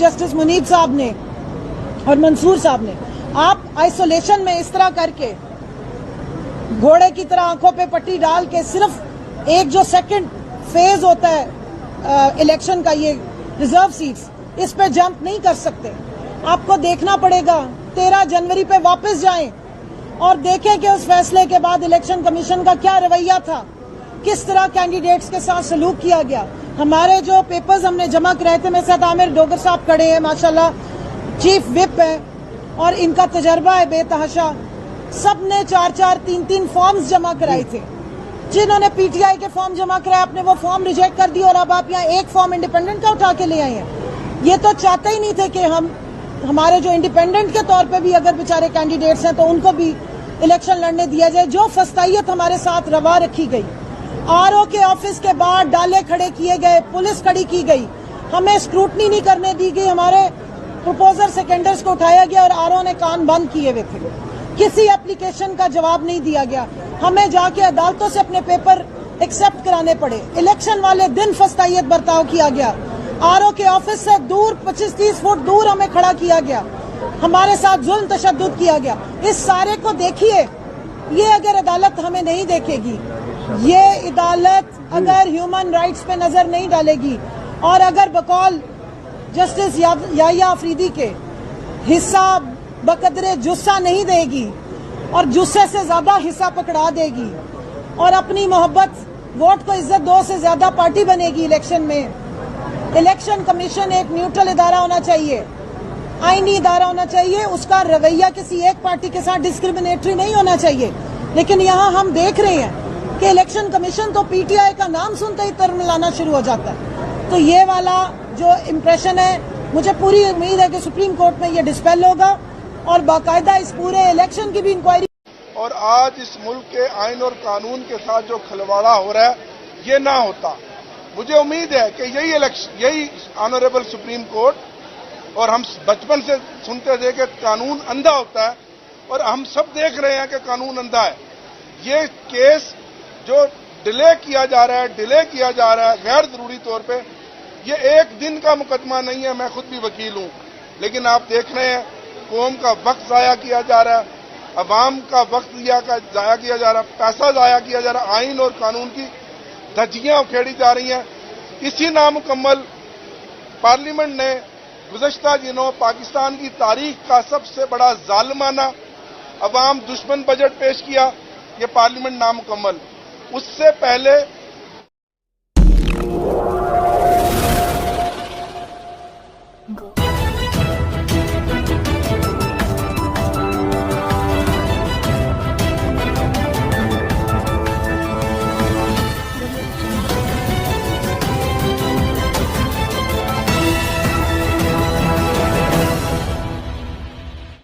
Justice Munib साहब ने और मंसूर साहब ने, आप आइसोलेशन में इस तरह करके घोड़े की तरह आंखों पे पट्टी डाल के सिर्फ एक जो सेकंड फेज होता है इलेक्शन का, ये रिजर्व सीट्स, इस पे जंप नहीं कर सकते। आपको देखना पड़ेगा 13 जनवरी पे वापस जाएं और देखें कि उस फैसले के बाद इलेक्शन कमीशन का क्या रवैया था, किस तरह कैंडिडेट्स के साथ सलूक किया गया। हमारे जो पेपर्स हमने जमा कराए थे, मेरे साथ आमिर डोगर साहब खड़े हैं, माशाल्लाह चीफ विप है और इनका तजर्बा है बेतहाशा। सब ने 4-4, 3-3 फॉर्म्स जमा कराए थे। जिन्होंने पीटीआई के फॉर्म जमा कराए, आपने वो फॉर्म रिजेक्ट कर दिए और अब आप यहाँ एक फॉर्म इंडिपेंडेंट का उठा के ले आए हैं। ये तो चाहते ही नहीं थे कि हमारे जो इंडिपेंडेंट के तौर पे भी अगर बेचारे कैंडिडेट्स हैं तो उनको भी इलेक्शन लड़ने दिया जाए। जो फस्तायत हमारे साथ रवा रखी गई, आरओ के ऑफिस के बाहर डाले खड़े किए गए, पुलिस खड़ी की गई, हमें स्क्रूटनी नहीं करने दी गई, हमारे प्रपोजर सेकेंडर्स को उठाया गया और आरओ ने कान बंद किए हुए थे। किसी एप्लीकेशन का जवाब नहीं दिया गया, हमें जाके अदालतों से अपने पेपर एक्सेप्ट कराने पड़े। इलेक्शन वाले दिन फस्तायत बर्ताव किया गया, आरओ के ऑफिस से दूर 25-30 फुट दूर हमें खड़ा किया गया, हमारे साथ जुल्म तशद्दुद किया गया। इस सारे को देखिए, ये अगर अदालत हमें नहीं देखेगी, ये अदालत अगर ह्यूमन राइट्स पे नजर नहीं डालेगी और अगर बकौल जस्टिस याहिया अफरीदी के हिस्सा बकदरे जुस्सा नहीं देगी और जुस्से से ज्यादा हिस्सा पकड़ा देगी और अपनी मोहब्बत वोट को इज्जत दो से ज्यादा पार्टी बनेगी इलेक्शन में। इलेक्शन कमीशन एक न्यूट्रल इदारा होना चाहिए, आईनी इदारा होना चाहिए, उसका रवैया किसी एक पार्टी के साथ डिस्क्रिमिनेटरी नहीं होना चाहिए। लेकिन यहाँ हम देख रहे हैं कि इलेक्शन कमीशन तो पीटीआई का नाम सुनते ही तरमिलाना शुरू हो जाता है। तो ये वाला जो इम्प्रेशन है, मुझे पूरी उम्मीद है कि सुप्रीम कोर्ट में ये डिस्पेल होगा और बाकायदा इस पूरे इलेक्शन की भी इंक्वायरी। और आज इस मुल्क के आइन और कानून के साथ जो खिलवाड़ा हो रहा है, ये ना होता। मुझे उम्मीद है कि यही ऑनरेबल सुप्रीम कोर्ट, और हम बचपन से सुनते थे कि कानून अंधा होता है और हम सब देख रहे हैं कि कानून अंधा है। ये केस जो डिले किया जा रहा है गैर जरूरी तौर पे, ये एक दिन का मुकदमा नहीं है। मैं खुद भी वकील हूं, लेकिन आप देख रहे हैं कौम का वक्त जाया किया जा रहा है, अवाम का वक्त जाया किया जा रहा है, पैसा जाया किया जा रहा है, आइन और कानून की धज्जियां उखेड़ी जा रही हैं। इसी नामुकम्मल पार्लियामेंट ने गुज़श्ता दिनों पाकिस्तान की तारीख का सबसे बड़ा जालिमाना अवाम दुश्मन बजट पेश किया। ये पार्लियामेंट नामुकम्मल, उससे पहले